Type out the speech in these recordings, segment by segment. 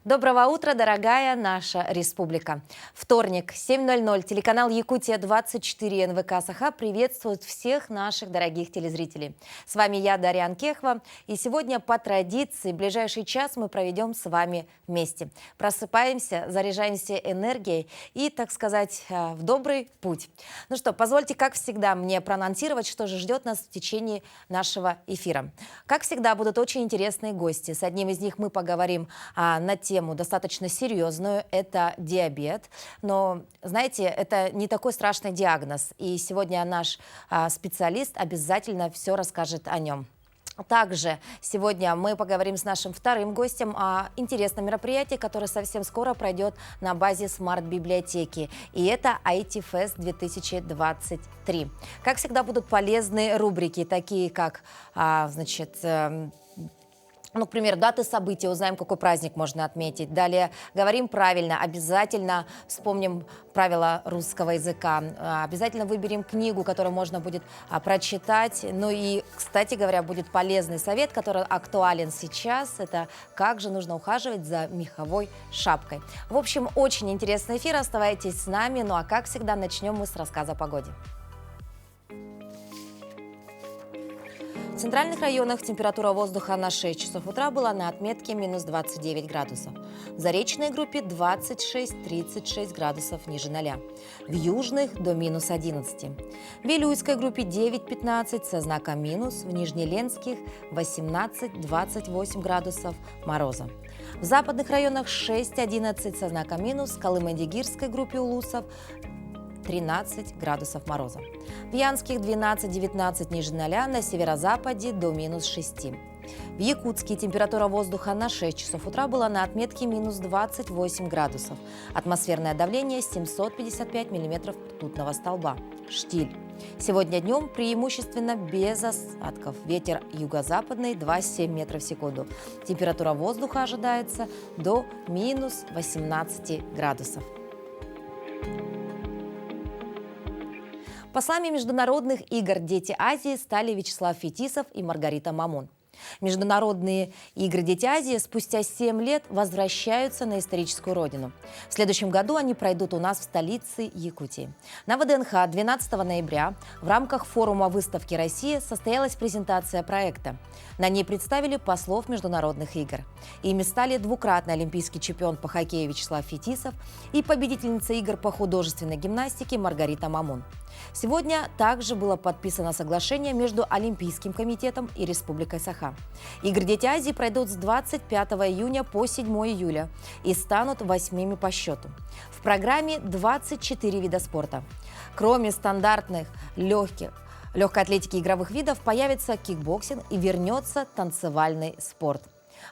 Доброго утра, дорогая наша республика. Вторник, 7:00, телеканал Якутия-24 НВК Саха приветствует всех наших дорогих телезрителей. С вами я, Дарья Анкехова, и сегодня по традиции ближайший час мы проведем с вами вместе. Просыпаемся, заряжаемся энергией и, так сказать, в добрый путь. Ну что, позвольте, как всегда, мне проанонсировать, что же ждет нас в течение нашего эфира. Как всегда, будут очень интересные гости. С одним из них мы поговорим на тему достаточно серьезную, это диабет. Но, знаете, это не такой страшный диагноз. И сегодня наш специалист обязательно все расскажет о нем. Также сегодня мы поговорим с нашим вторым гостем о интересном мероприятии, которое совсем скоро пройдет на базе смарт-библиотеки. И это IT-фест 2023. Как всегда, будут полезные рубрики, такие как, например, даты событий, узнаем, какой праздник можно отметить. Далее говорим правильно, обязательно вспомним правила русского языка. Обязательно выберем книгу, которую можно будет прочитать. Ну и, кстати говоря, будет полезный совет, который актуален сейчас. Это как же нужно ухаживать за меховой шапкой. В общем, очень интересный эфир. Оставайтесь с нами. Ну а как всегда, начнем мы с рассказа о погоде. В центральных районах температура воздуха на 6 часов утра была на отметке минус 29 градусов. В заречной группе 26-36 градусов ниже 0. В южных до минус 11. В Вилюйской группе 9-15 со знаком минус. В Нижнеленских 18-28 градусов мороза. В западных районах 6-11 со знаком минус. В Колымо-Дигирской группе улусов 13 градусов мороза. В Янских 12-19 ниже 0, на северо-западе до минус 6. В Якутске температура воздуха на 6 часов утра была на отметке минус 28 градусов. Атмосферное давление 755 миллиметров ртутного столба. Штиль. Сегодня днем преимущественно без осадков. Ветер юго-западный 2,7 метров в секунду. Температура воздуха ожидается до минус 18 градусов. Послами международных игр «Дети Азии» стали Вячеслав Фетисов и Маргарита Мамун. Международные игры «Дети Азии» спустя 7 лет возвращаются на историческую родину. В следующем году они пройдут у нас в столице Якутии. На ВДНХ 12 ноября в рамках форума выставки «Россия» состоялась презентация проекта. На ней представили послов международных игр. Ими стали двукратный олимпийский чемпион по хоккею Вячеслав Фетисов и победительница игр по художественной гимнастике Маргарита Мамун. Сегодня также было подписано соглашение между Олимпийским комитетом и Республикой Саха. Игры «Дети Азии» пройдут с 25 июня по 7 июля и станут 8-ми по счету. В программе 24 вида спорта. Кроме стандартных легкой атлетики и игровых видов появится кикбоксинг и вернется танцевальный спорт.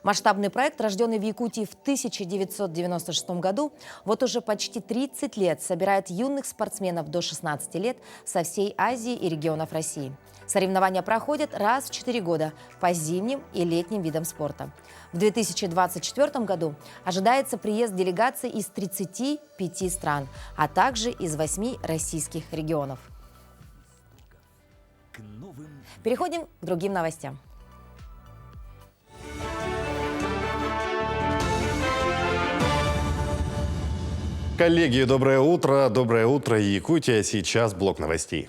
Масштабный проект, рожденный в Якутии в 1996 году, вот уже почти 30 лет собирает юных спортсменов до 16 лет со всей Азии и регионов России. Соревнования проходят раз в 4 года по зимним и летним видам спорта. В 2024 году ожидается приезд делегаций из 35 стран, а также из 8 российских регионов. Переходим к другим новостям. Коллеги, доброе утро. Доброе утро, Якутия. Сейчас блок новостей.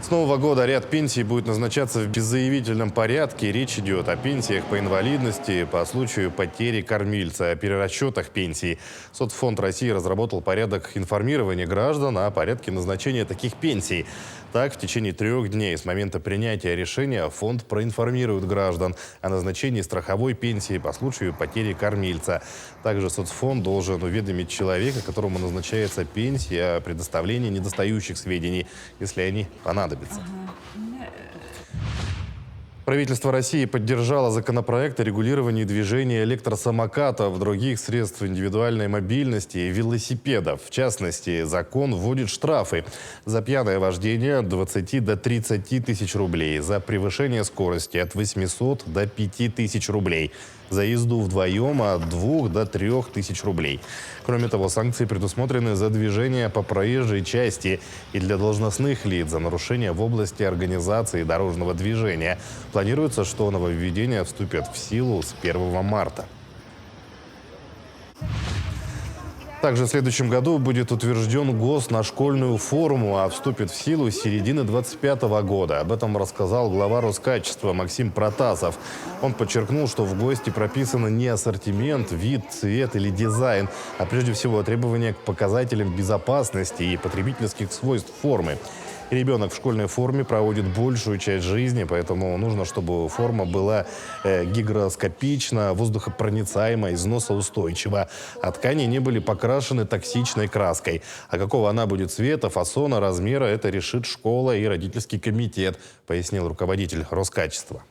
С нового года ряд пенсий будет назначаться в беззаявительном порядке. Речь идет о пенсиях по инвалидности по случаю потери кормильца, о перерасчетах пенсий. Соцфонд России разработал порядок информирования граждан о порядке назначения таких пенсий. Так, в течение 3 дней с момента принятия решения фонд проинформирует граждан о назначении страховой пенсии по случаю потери кормильца. Также соцфонд должен уведомить человека, которому назначается пенсия, о предоставлении недостающих сведений, если они понадобятся. Правительство России поддержало законопроект о регулировании движения электросамокатов, других средств индивидуальной мобильности и велосипедов. В частности, закон вводит штрафы за пьяное вождение от 20 до 30 тысяч рублей, за превышение скорости от 800 до 5000 рублей, за езду вдвоем от 2 до 3 тысяч рублей. Кроме того, санкции предусмотрены за движение по проезжей части и для должностных лиц за нарушение в области организации дорожного движения. Планируется, что нововведения вступят в силу с 1 марта. Также в следующем году будет утвержден ГОС на школьную форму, а вступит в силу с середины 2025 года. Об этом рассказал глава Роскачества Максим Протасов. Он подчеркнул, что в ГОСТе прописано не ассортимент, вид, цвет или дизайн, а прежде всего требования к показателям безопасности и потребительских свойств формы. Ребенок в школьной форме проводит большую часть жизни, поэтому нужно, чтобы форма была гигроскопична, воздухопроницаема, износоустойчива, а ткани не были покрашены токсичной краской. А какого она будет цвета, фасона, размера, это решит школа и родительский комитет, пояснил руководитель Роскачества.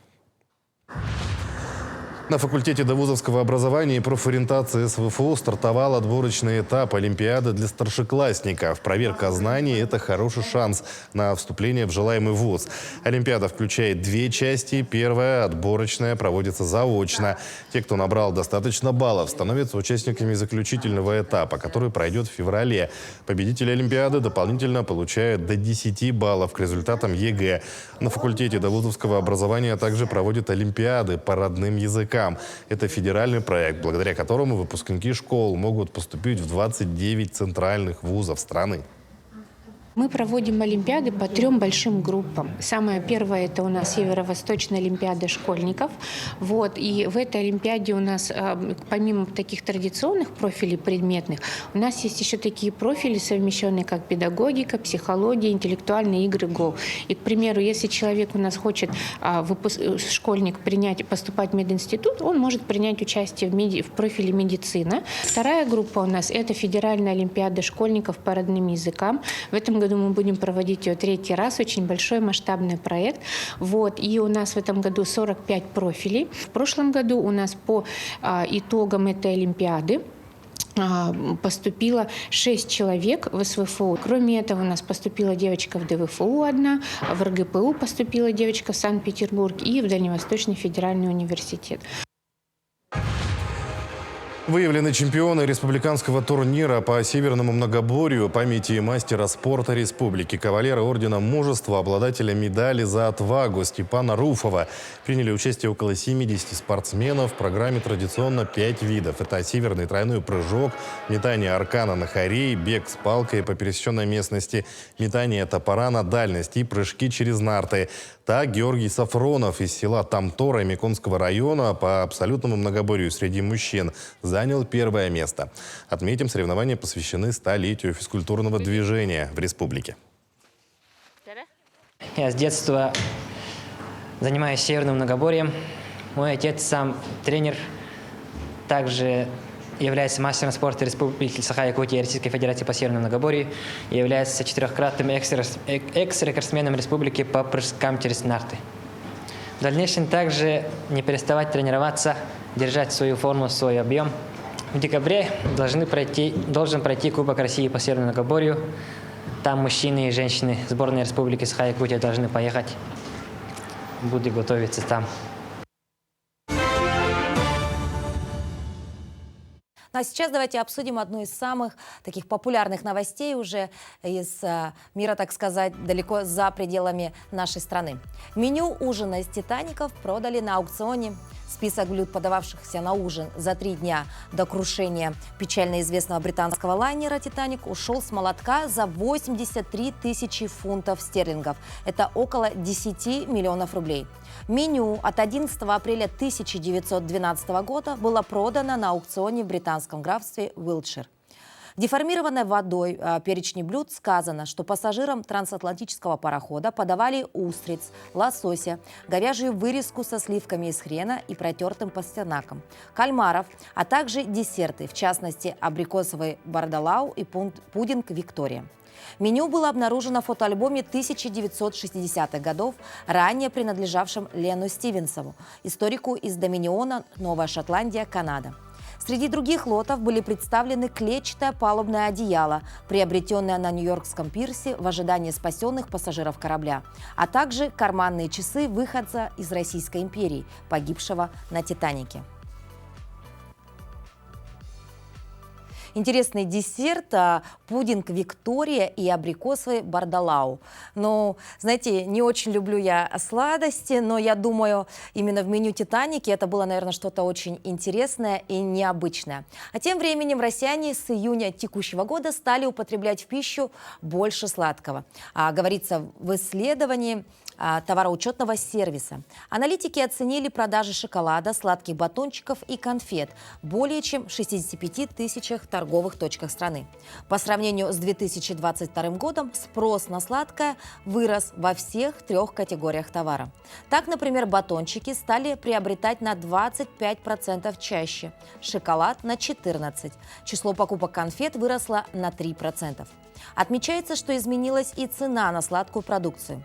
На факультете довузовского образования и профориентации СВФУ стартовал отборочный этап Олимпиады для старшеклассников. Проверка знаний – это хороший шанс на вступление в желаемый вуз. Олимпиада включает две части. Первая, отборочная, проводится заочно. Те, кто набрал достаточно баллов, становятся участниками заключительного этапа, который пройдет в феврале. Победители Олимпиады дополнительно получают до 10 баллов к результатам ЕГЭ. На факультете довузовского образования также проводят олимпиады по родным языкам. Это федеральный проект, благодаря которому выпускники школ могут поступить в 29 центральных вузов страны. Мы проводим олимпиады по 3 большим группам. Самая первая – это у нас Северо-Восточная олимпиада школьников. И в этой олимпиаде у нас, помимо таких традиционных профилей предметных, у нас есть еще такие профили, совмещенные как педагогика, психология, интеллектуальные игры, Go. И, к примеру, если человек у нас хочет, школьник, поступать в мединститут, он может принять участие в профиле медицина. Вторая группа у нас – это Федеральная олимпиада школьников по родным языкам. В этом году мы будем проводить ее 3-й раз. Очень большой масштабный проект. И у нас в этом году 45 профилей. В прошлом году у нас по итогам этой олимпиады поступило 6 человек в СВФУ. Кроме этого, у нас поступила девочка в ДВФУ одна, в РГПУ поступила девочка в Санкт-Петербург и в Дальневосточный федеральный университет. Выявлены чемпионы республиканского турнира по северному многоборью памяти мастера спорта республики, кавалера ордена Мужества, обладателя медали за отвагу Степана Руфова. Приняли участие около 70 спортсменов. В программе традиционно 5 видов. Это северный тройной прыжок, метание аркана на хорей, бег с палкой по пересеченной местности, метание топора на дальность и прыжки через нарты. Так, Георгий Сафронов из села Тамтора Миконского района по абсолютному многоборью среди мужчин занял 1-е место. Отметим, соревнования посвящены 100-летию физкультурного движения в республике. Я с детства занимаюсь северным многоборьем. Мой отец сам тренер, также является мастером спорта Республики Саха-Якутия и Российской Федерации по северному многоборью и является 4-кратным экс-рекордсменом республики по прыжкам через нарты. В дальнейшем также не переставать тренироваться, держать свою форму, свой объем. В декабре должен пройти Кубок России по северному многоборью. Там мужчины и женщины сборной Республики Саха-Якутия должны поехать. Буду готовиться там. Ну а сейчас давайте обсудим одну из самых таких популярных новостей уже из мира, так сказать, далеко за пределами нашей страны. Меню ужина из «Титаников» продали на аукционе. Список блюд, подававшихся на ужин за 3 дня до крушения печально известного британского лайнера «Титаник», ушел с молотка за 83 тысячи фунтов стерлингов. Это около 10 миллионов рублей. Меню от 11 апреля 1912 года было продано на аукционе в британском графстве Уилтшир. В деформированной водой перечне блюд сказано, что пассажирам трансатлантического парохода подавали устриц, лосося, говяжью вырезку со сливками из хрена и протертым пастернаком, кальмаров, а также десерты, в частности, абрикосовый бардалау и пудинг «Виктория». Меню было обнаружено в фотоальбоме 1960-х годов, ранее принадлежавшем Лену Стивенсову, историку из Доминиона, Новая Шотландия, Канада. Среди других лотов были представлены клетчатое палубное одеяло, приобретенное на Нью-Йоркском пирсе в ожидании спасенных пассажиров корабля, а также карманные часы выходца из Российской империи, погибшего на «Титанике». интересный десерт пудинг Виктория и абрикосовый бардалау. Ну, знаете, не очень люблю я сладости, но я думаю, именно в меню «Титаники» это было, наверное, что-то очень интересное и необычное. А тем временем россияне с июня текущего года стали употреблять в пищу больше сладкого. Говорится в исследовании товароучетного сервиса. Аналитики оценили продажи шоколада, сладких батончиков и конфет более чем в 65 тысячах торговых точках страны. По сравнению с 2022 годом спрос на сладкое вырос во всех 3 категориях товара. Так, например, батончики стали приобретать на 25% чаще, шоколад на 14%. Число покупок конфет выросло на 3%. Отмечается, что изменилась и цена на сладкую продукцию.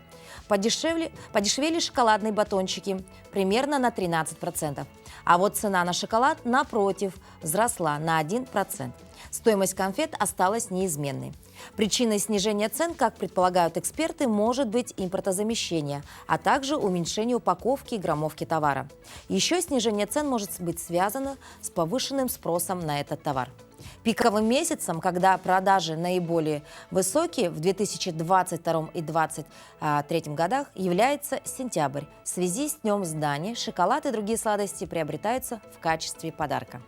Подешевели шоколадные батончики примерно на 13%. А вот цена на шоколад, напротив, взросла на 1%. Стоимость конфет осталась неизменной. Причиной снижения цен, как предполагают эксперты, может быть импортозамещение, а также уменьшение упаковки и граммовки товара. Еще снижение цен может быть связано с повышенным спросом на этот товар. Пиковым месяцем, когда продажи наиболее высокие в 2022 и 2023 годах, является сентябрь. В связи с Днем знаний шоколад и другие сладости приобретаются в качестве подарка.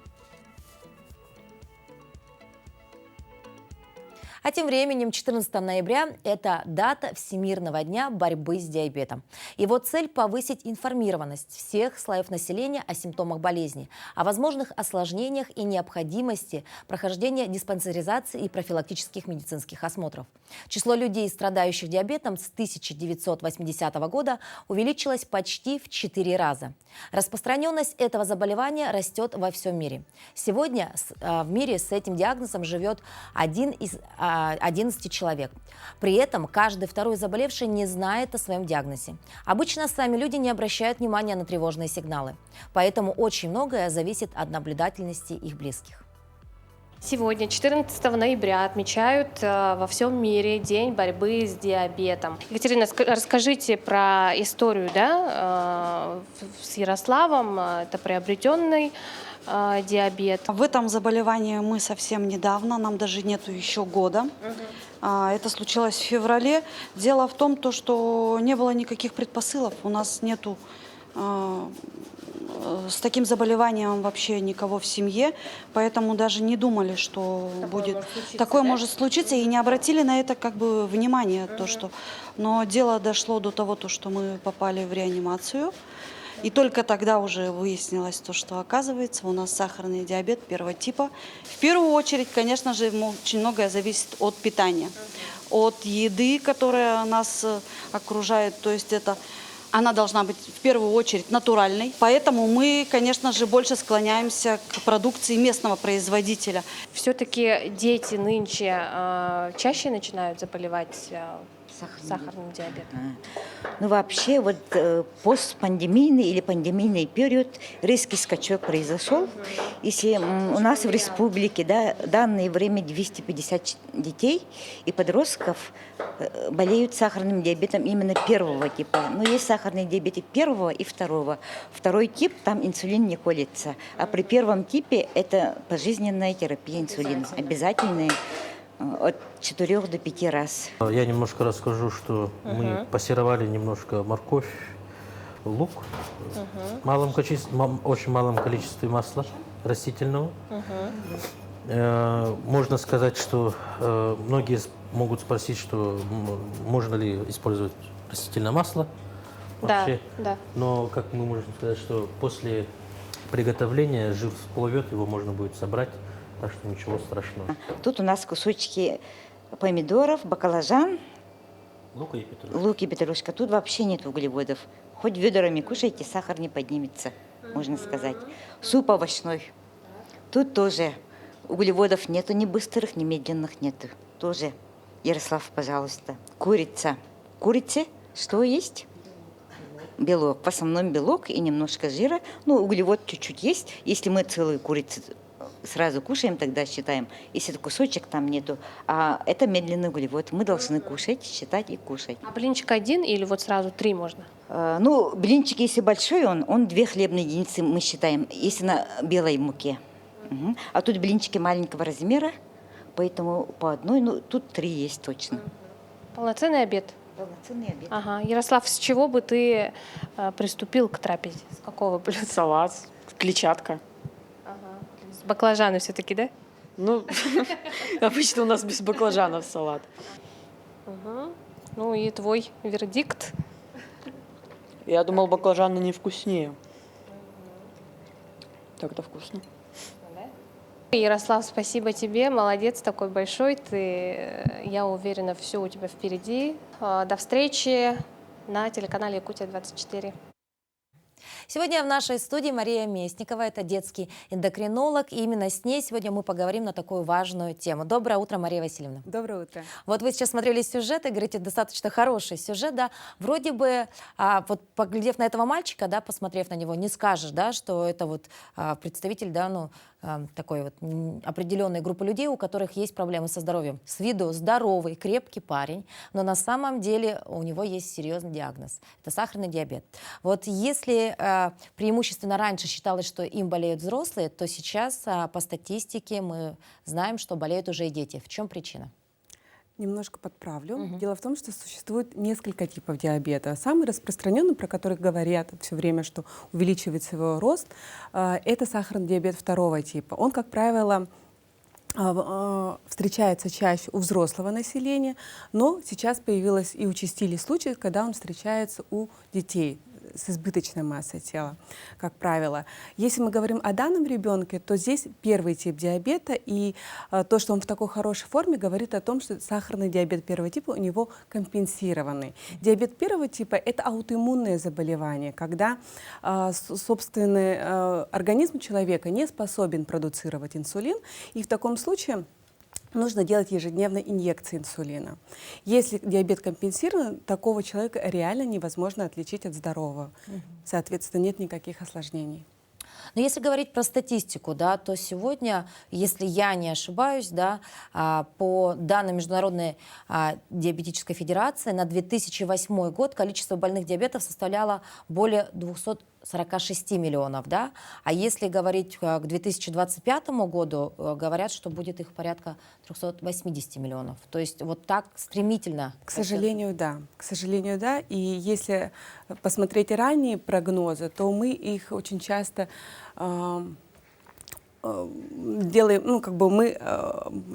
А тем временем 14 ноября – это дата Всемирного дня борьбы с диабетом. Его цель – повысить информированность всех слоев населения о симптомах болезни, о возможных осложнениях и необходимости прохождения диспансеризации и профилактических медицинских осмотров. Число людей, страдающих диабетом, с 1980 года увеличилось почти в 4 раза. Распространенность этого заболевания растет во всем мире. Сегодня в мире с этим диагнозом живет 1 из 11 человек. При этом каждый второй заболевший не знает о своем диагнозе. Обычно сами люди не обращают внимания на тревожные сигналы. Поэтому очень многое зависит от наблюдательности их близких. Сегодня, 14 ноября, отмечают во всем мире День борьбы с диабетом. Екатерина, расскажите про историю, с Ярославом. Это приобретенный диабет. В этом заболевании мы совсем недавно, нам даже нету еще года. Это случилось в феврале. Дело в том, что не было никаких предпосылок. У нас нету с таким заболеванием вообще никого в семье, поэтому даже не думали, что такое может случиться, и не обратили на это внимание. Но дело дошло до того, что мы попали в реанимацию. И только тогда уже выяснилось что оказывается у нас сахарный диабет 1-го типа. В первую очередь, конечно же, очень многое зависит от питания, от еды, которая нас окружает. То есть она должна быть в первую очередь натуральной. Поэтому мы, конечно же, больше склоняемся к продукции местного производителя. Все-таки дети нынче чаще начинают заболевать сахарным диабетом? Ну, вообще, постпандемийный или пандемийный период резкий скачок произошел. Если у нас в республике в данное время 250 детей и подростков болеют сахарным диабетом именно 1-го типа. Но есть сахарный диабет и 1-го, и 2-го. 2-й тип, там инсулин не колется. А при 1-м типе это пожизненная терапия инсулина. Обязательная. От 4 до 5 раз. Я немножко расскажу, что мы пассеровали немножко морковь, лук в очень малом количестве масла растительного. Можно сказать, что многие могут спросить, что можно ли использовать растительное масло вообще. Да. Но как мы можем сказать, что после приготовления жир всплывет, его можно будет собрать. Так что ничего страшного. Тут у нас кусочки помидоров, баклажан, лук и петрушка. Тут вообще нет углеводов. Хоть ведрами кушайте, сахар не поднимется, можно сказать. Суп овощной. Тут тоже углеводов нету, ни быстрых, ни медленных нету. Тоже, Ярослав, пожалуйста. Курица. Курица что есть? Белок. В основном белок и немножко жира. Ну, углевод чуть-чуть есть. Если мы целую курицу сразу кушаем, тогда считаем. Если кусочек там нету, а это медленный углевод. Мы должны кушать, считать и кушать. А блинчик 1 или сразу 3 можно? Блинчик, если большой, он 2 хлебные единицы мы считаем, если на белой муке. Мгм. А тут блинчики маленького размера, поэтому по одной, ну тут 3 есть точно. Полноценный обед. Полноценный обед. Ага. Ярослав, с чего бы ты приступил к трапезе? С какого блюда? Салат, клетчатка. С баклажаны все-таки, да? Ну, обычно у нас без баклажанов салат. Ну и твой вердикт? Я думал, баклажаны не вкуснее. Так-то вкусно. Ярослав, спасибо тебе, молодец, такой большой ты. Я уверена, все у тебя впереди. До встречи на телеканале Якутия-24. Сегодня в нашей студии Мария Местникова, это детский эндокринолог, и именно с ней сегодня мы поговорим на такую важную тему. Доброе утро, Мария Васильевна. Доброе утро. Вот вы сейчас смотрели сюжет и говорите, достаточно хороший сюжет, да, вроде бы, вот поглядев на этого мальчика, да, посмотрев на него, не скажешь, да, что это вот представитель, да, ну, такой вот определенной группы людей, у которых есть проблемы со здоровьем. С виду здоровый, крепкий парень, но на самом деле у него есть серьезный диагноз. Это сахарный диабет. Вот если преимущественно раньше считалось, что им болеют взрослые, то сейчас по статистике мы знаем, что болеют уже и дети. В чем причина? Немножко подправлю. Дело в том, что существует несколько типов диабета. Самый распространенный, про который говорят все время, что увеличивается его рост, это сахарный диабет второго типа. Он, как правило, встречается чаще у взрослого населения, но сейчас появилось и участились случаи, когда он встречается у детей с избыточной массой тела, как правило. Если мы говорим о данном ребенке, то здесь первый тип диабета, и то, что он в такой хорошей форме, говорит о том, что сахарный диабет первого типа у него компенсированный. Диабет первого типа — это аутоиммунное заболевание, когда собственный организм человека не способен продуцировать инсулин, и в таком случае нужно делать ежедневно инъекции инсулина. Если диабет компенсирован, такого человека реально невозможно отличить от здорового. Соответственно, нет никаких осложнений. Но если говорить про статистику, да, то сегодня, если я не ошибаюсь, да, по данным Международной диабетической федерации, на 2008 год количество больных диабетом составляло более 246 миллионов. Да? А если говорить к 2025 году, говорят, что будет их порядка 380 миллионов. То есть вот так стремительно. К сожалению, да. К сожалению, да. И если посмотреть ранние прогнозы, то мы их очень часто делаем, ну, как бы мы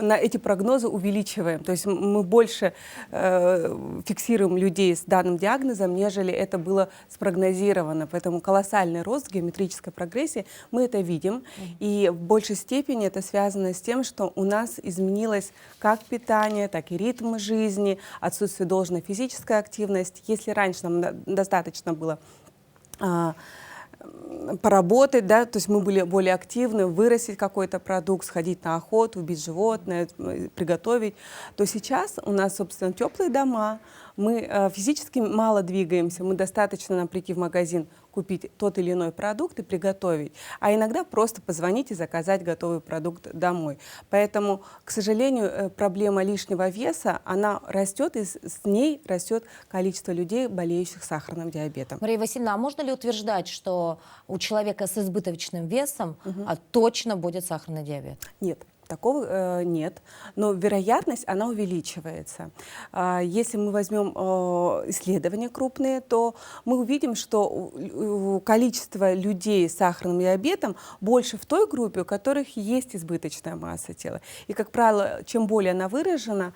на эти прогнозы увеличиваем. То есть мы больше фиксируем людей с данным диагнозом, нежели это было спрогнозировано. Поэтому колоссальный рост, геометрической прогрессии, мы это видим. И в большей степени это связано с тем, что у нас изменилось как питание, так и ритм жизни, отсутствие должной физической активности. Если раньше нам достаточно было поработать, да, то есть мы были более активны, вырастить какой-то продукт, сходить на охоту, убить животное, приготовить, то сейчас у нас, собственно, теплые дома, мы физически мало двигаемся, мы достаточно нам прийти в магазин, купить тот или иной продукт и приготовить, а иногда просто позвонить и заказать готовый продукт домой. Поэтому, к сожалению, проблема лишнего веса, она растет, и с ней растет количество людей, болеющих сахарным диабетом. Мария Васильевна, а можно ли утверждать, что у человека с избыточным весом точно будет сахарный диабет? Нет. Такого нет, но вероятность, она увеличивается. Если мы возьмем исследования крупные, то мы увидим, что количество людей с сахарным диабетом больше в той группе, у которых есть избыточная масса тела. И, как правило, чем более она выражена,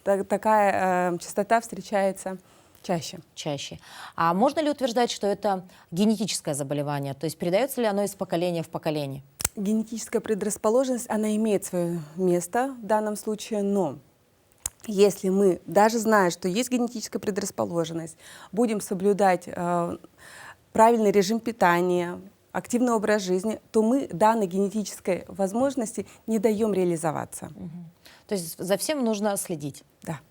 такая частота встречается чаще. А можно ли утверждать, что это генетическое заболевание? То есть передается ли оно из поколения в поколение? Генетическая предрасположенность, она имеет свое место в данном случае, но если мы, даже зная, что есть генетическая предрасположенность, будем соблюдать правильный режим питания, активный образ жизни, то мы данной генетической возможности не даем реализоваться. То есть за всем нужно следить? Да.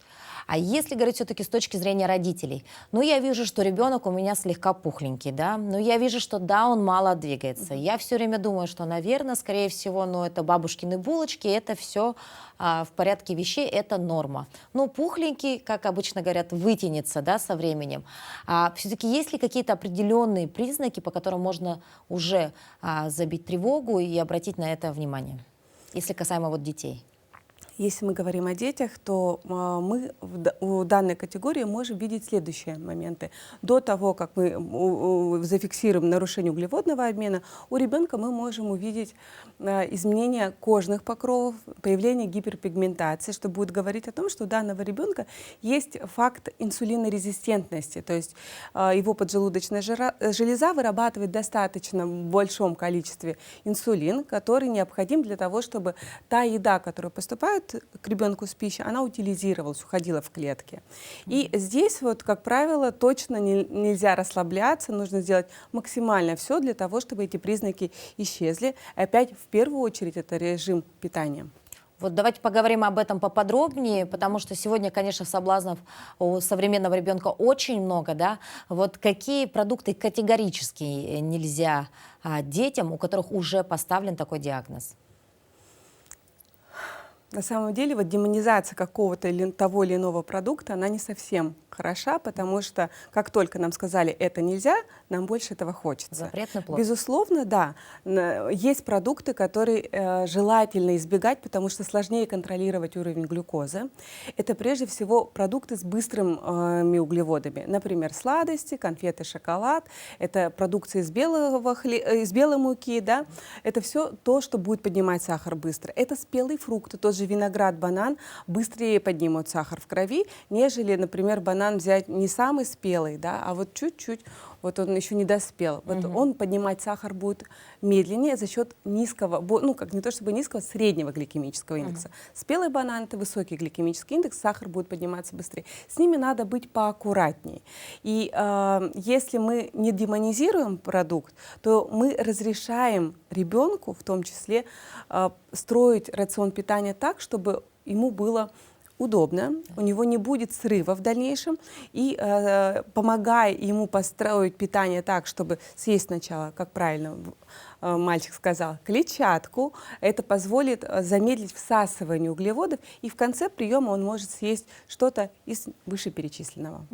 А если говорить все-таки с точки зрения родителей, ну, я вижу, что ребенок у меня слегка пухленький, да, но я вижу, что да, он мало двигается. Я все время думаю, что, наверное, скорее всего, ну, это бабушкины булочки, это все в порядке вещей, это норма. Ну, пухленький, как обычно говорят, вытянется, да, со временем. А все-таки есть ли какие-то определенные признаки, по которым можно уже забить тревогу и обратить на это внимание, если касаемо вот детей? Если мы говорим о детях, то мы у данной категории можем видеть следующие моменты. До того, как мы зафиксируем нарушение углеводного обмена, у ребенка мы можем увидеть изменение кожных покровов, появление гиперпигментации, что будет говорить о том, что у данного ребенка есть факт инсулинорезистентности, то есть его поджелудочная железа вырабатывает достаточно в большом количестве инсулин, который необходим для того, чтобы та еда, которая поступает к ребенку с пищей, она утилизировалась, уходила в клетки. И здесь, вот, как правило, точно нельзя расслабляться, нужно сделать максимально все для того, чтобы эти признаки исчезли. И опять, в первую очередь, это режим питания. Вот давайте поговорим об этом поподробнее, потому что сегодня, конечно, соблазнов у современного ребенка очень много, да. Вот какие продукты категорически нельзя детям, у которых уже поставлен такой диагноз? На самом деле, вот демонизация какого-то или того или иного продукта, она не совсем хороша, потому что как только нам сказали «это нельзя», нам больше этого хочется. Запретный плод. Безусловно, да. Есть продукты, которые желательно избегать, потому что сложнее контролировать уровень глюкозы. Это прежде всего продукты с быстрыми углеводами. Например, сладости, конфеты, шоколад. Это продукция из белой муки. Да? Это все то, что будет поднимать сахар быстро. Это спелые фрукты, тот же виноград, банан быстрее поднимут сахар в крови, нежели, например, банан взять не самый спелый, да, а вот чуть-чуть, вот он еще не доспел. Вот он поднимать сахар будет медленнее за счет низкого, ну, как не то чтобы низкого, среднего гликемического индекса. Спелый банан — это высокий гликемический индекс, сахар будет подниматься быстрее. С ними надо быть поаккуратнее. И если мы не демонизируем продукт, то мы разрешаем ребенку, в том числе, строить рацион питания так, чтобы ему было удобно, у него не будет срыва в дальнейшем, и помогая ему построить питание так, чтобы съесть сначала, как правильно мальчик сказал, клетчатку, это позволит замедлить всасывание углеводов, и в конце приема он может съесть что-то из вышеперечисленного.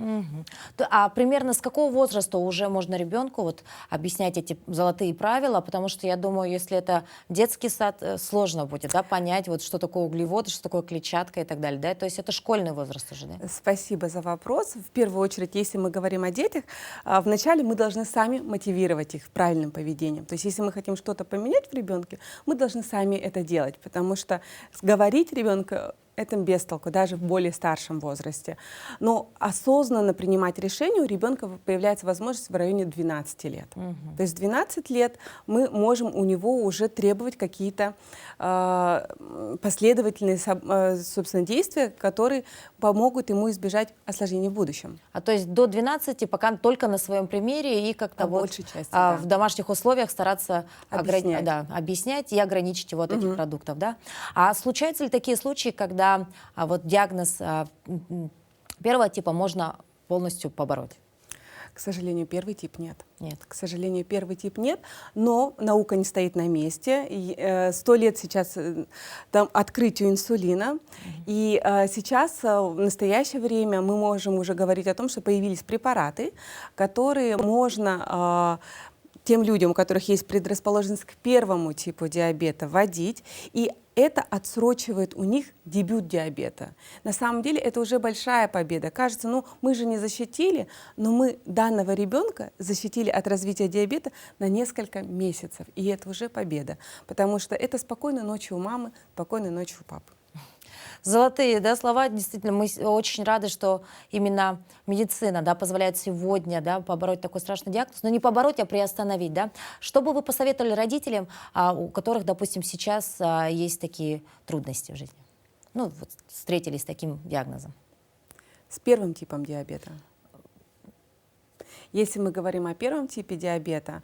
А примерно с какого возраста уже можно ребенку вот объяснять эти золотые правила? Потому что я думаю, если это детский сад, сложно будет, да, понять, вот, что такое углеводы, что такое клетчатка и так далее. Да? То есть это школьный возраст уже, да? Спасибо за вопрос. В первую очередь, если мы говорим о детях, вначале мы должны сами мотивировать их правильным поведением. То есть если мы хотим что-то поменять в ребенке, мы должны сами это делать, потому что говорить ребенку это без толку, даже в более старшем возрасте. Но осознанно принимать решение у ребенка появляется возможность в районе 12 лет. То есть в 12 лет мы можем у него уже требовать какие-то последовательные, собственно, действия, которые помогут ему избежать осложнений в будущем. А то есть до 12 пока только на своем примере и как-то вот части, да. в домашних условиях стараться объяснять и ограничить его от этих продуктов, да? А случаются ли такие случаи, когда вот диагноз первого типа можно полностью побороть? К сожалению, первый тип нет. Нет. К сожалению, первый тип нет, но наука не стоит на месте. 100 лет сейчас открытию инсулина, и сейчас, в настоящее время, мы можем уже говорить о том, что появились препараты, которые можно тем людям, у которых есть предрасположенность к первому типу диабета, вводить, и это отсрочивает у них дебют диабета. На самом деле это уже большая победа. Кажется, ну мы же не защитили, но мы данного ребенка защитили от развития диабета на несколько месяцев. И это уже победа, потому что это спокойной ночи у мамы, спокойной ночи у папы. Золотые, да, слова. Действительно, мы очень рады, что именно медицина, да, позволяет сегодня, да, побороть такой страшный диагноз. Но не побороть, а приостановить. Да. Что бы вы посоветовали родителям, у которых, допустим, сейчас есть такие трудности в жизни? Ну, вот, встретились с таким диагнозом. С первым типом диабета. Если мы говорим о первом типе диабета,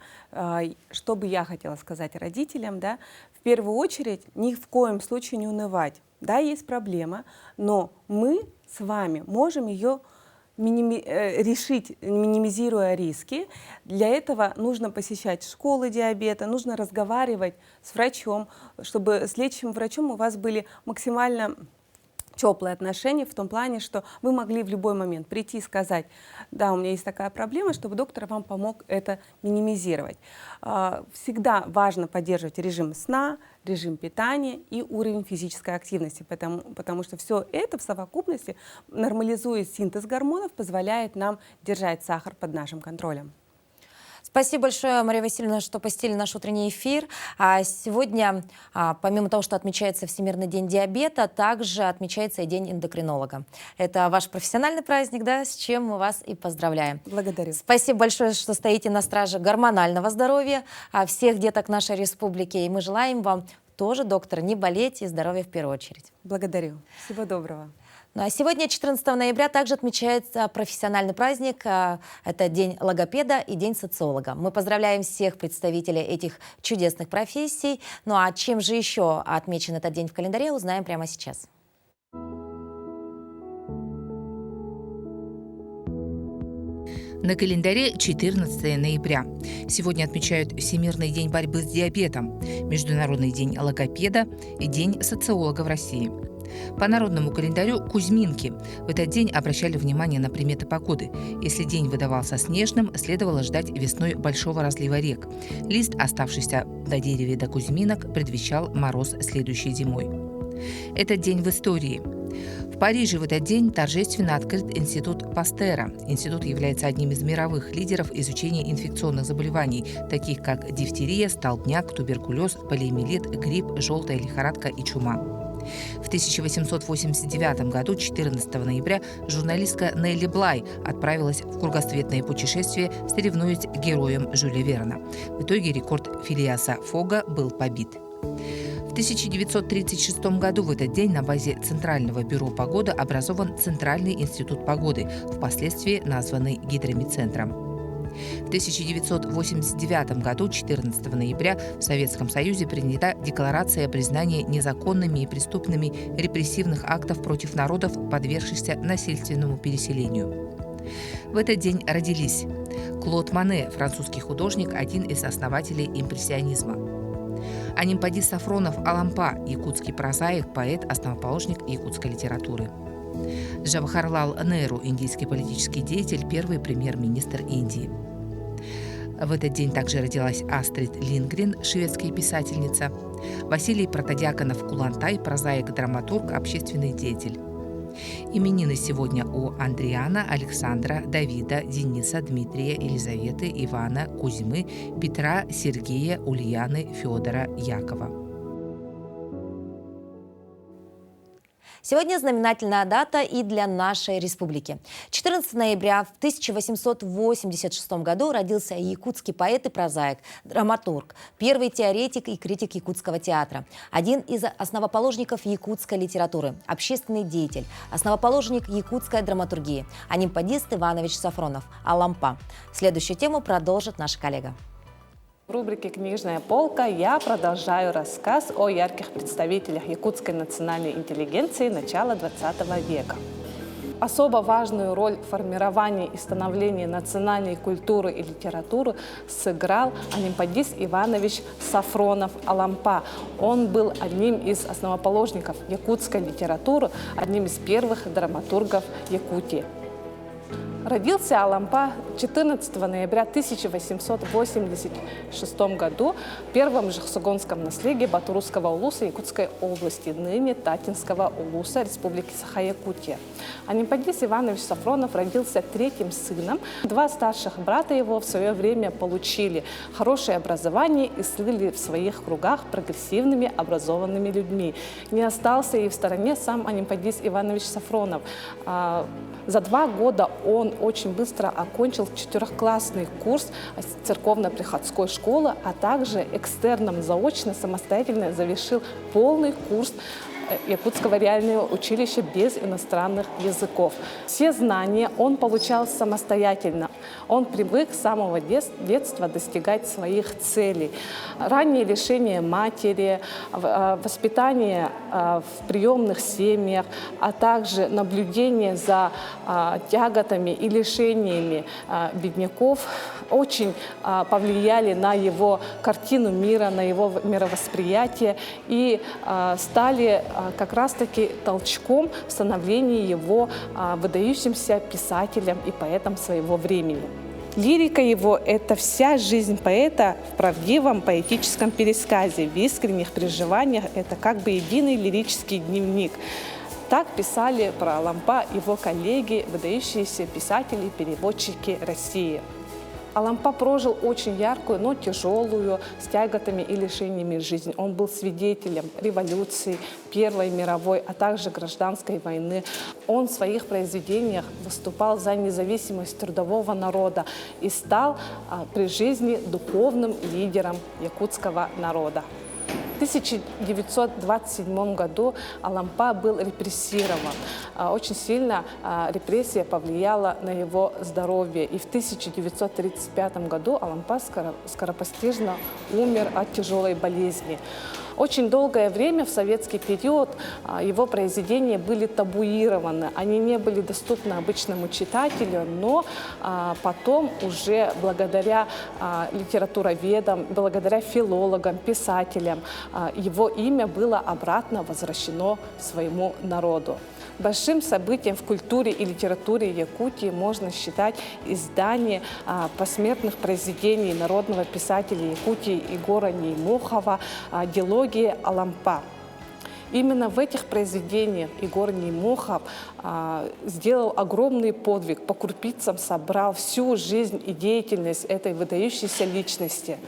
что бы я хотела сказать родителям, да, в первую очередь ни в коем случае не унывать. Да, есть проблема, но мы с вами можем ее решить, минимизируя риски. Для этого нужно посещать школы диабета, нужно разговаривать с врачом, чтобы с лечащим врачом у вас были максимально теплые отношения в том плане, что вы могли в любой момент прийти и сказать: да, у меня есть такая проблема, чтобы доктор вам помог это минимизировать. Всегда важно поддерживать режим сна, режим питания и уровень физической активности, потому что все это в совокупности, нормализуя синтез гормонов, позволяет нам держать сахар под нашим контролем. Спасибо большое, Мария Васильевна, что посетили наш утренний эфир. Сегодня, помимо того, что отмечается Всемирный день диабета, также отмечается и День эндокринолога. Это ваш профессиональный праздник, да, с чем мы вас и поздравляем. Благодарю. Спасибо большое, что стоите на страже гормонального здоровья всех деток нашей республики. И мы желаем вам тоже, доктор, не болеть и здоровья в первую очередь. Благодарю. Всего доброго. Ну, а сегодня, 14 ноября, также отмечается профессиональный праздник. Это День логопеда и День социолога. Мы поздравляем всех представителей этих чудесных профессий. Ну а чем же еще отмечен этот день в календаре, узнаем прямо сейчас. На календаре 14 ноября. Сегодня отмечают Всемирный день борьбы с диабетом, Международный день логопеда и День социолога в России. По народному календарю Кузьминки. В этот день обращали внимание на приметы погоды. Если день выдавался снежным, следовало ждать весной большого разлива рек. Лист, оставшийся на дереве до Кузьминок, предвещал мороз следующей зимой. Этот день в истории. В Париже в этот день торжественно открыт Институт Пастера. Институт является одним из мировых лидеров изучения инфекционных заболеваний, таких как дифтерия, столбняк, туберкулез, полиомиелит, грипп, желтая лихорадка и чума. В 1889 году, 14 ноября, журналистка Нелли Блай отправилась в кругосветное путешествие, соревнуясь героем Жюля Верна. В итоге рекорд Филиаса Фога был побит. В 1936 году в этот день на базе Центрального бюро погоды образован Центральный институт погоды, впоследствии названный Гидромедцентром. В 1989 году, 14 ноября, в Советском Союзе принята Декларация о признании незаконными и преступными репрессивных актов против народов, подвергшихся насильственному переселению. В этот день родились Клод Мане, французский художник, один из основателей импрессионизма. Анимпадис Сафронов Алампа, якутский прозаик, поэт, основоположник якутской литературы. Джавахарлал Неру, индийский политический деятель, первый премьер-министр Индии. В этот день также родилась Астрид Лингрен, шведская писательница. Василий Протодиаконов Кулантай, прозаик, драматург, общественный деятель. Именины сегодня у Андриана, Александра, Давида, Дениса, Дмитрия, Елизаветы, Ивана, Кузьмы, Петра, Сергея, Ульяны, Федора, Якова. Сегодня знаменательная дата и для нашей республики. 14 ноября в 1886 году родился якутский поэт и прозаик, драматург, первый теоретик и критик якутского театра, один из основоположников якутской литературы, общественный деятель, основоположник якутской драматургии, анимпадист Иванович Сафронов, Алампа. Следующую тему продолжит наша коллега. В рубрике «Книжная полка» я продолжаю рассказ о ярких представителях якутской национальной интеллигенции начала XX века. Особо важную роль в формировании и становлении национальной культуры и литературы сыграл анимпадис Иванович Сафронов Алампа. Он был одним из основоположников якутской литературы, одним из первых драматургов Якутии. Родился Алампа 14 ноября 1886 году в первом Жахсугонском наследии Батурусского улуса Якутской области, ныне Татинского улуса Республики Саха-Якутия. Анимпадис Иванович Сафронов родился третьим сыном. Два старших брата его в свое время получили хорошее образование и слыли в своих кругах прогрессивными образованными людьми. Не остался и в стороне сам Анимпадис Иванович Сафронов. За 2 года он очень быстро окончил 4-классный курс церковно-приходской школы, а также экстерном заочно самостоятельно завершил полный курс Якутского реального училища без иностранных языков. Все знания он получал самостоятельно. Он привык с самого детства достигать своих целей. Раннее лишение матери, воспитание в приемных семьях, а также наблюдение за тяготами и лишениями бедняков очень повлияли на его картину мира, на его мировосприятие и стали как раз-таки толчком в становлении его выдающимся писателем и поэтом своего времени. Лирика его – это вся жизнь поэта в правдивом поэтическом пересказе, в искренних переживаниях. Это как бы единый лирический дневник. Так писали про Алампа его коллеги, выдающиеся писатели и переводчики России. Алампа прожил очень яркую, но тяжелую, с тяготами и лишениями жизнь. Он был свидетелем революции, Первой мировой, а также гражданской войны. Он в своих произведениях выступал за независимость трудового народа и стал при жизни духовным лидером якутского народа. В 1927 году Алампа был репрессирован. Очень сильно репрессия повлияла на его здоровье. И в 1935 году Алампа скоропостижно умер от тяжелой болезни. Очень долгое время в советский период его произведения были табуированы. Они не были доступны обычному читателю, но потом уже благодаря литературоведам, благодаря филологам, писателям, его имя было обратно возвращено своему народу. Большим событием в культуре и литературе Якутии можно считать издание посмертных произведений народного писателя Якутии Игора Неймохова «Дилогия Алампа». Именно в этих произведениях Игор Неймохов сделал огромный подвиг, по крупицам собрал всю жизнь и деятельность этой выдающейся личности.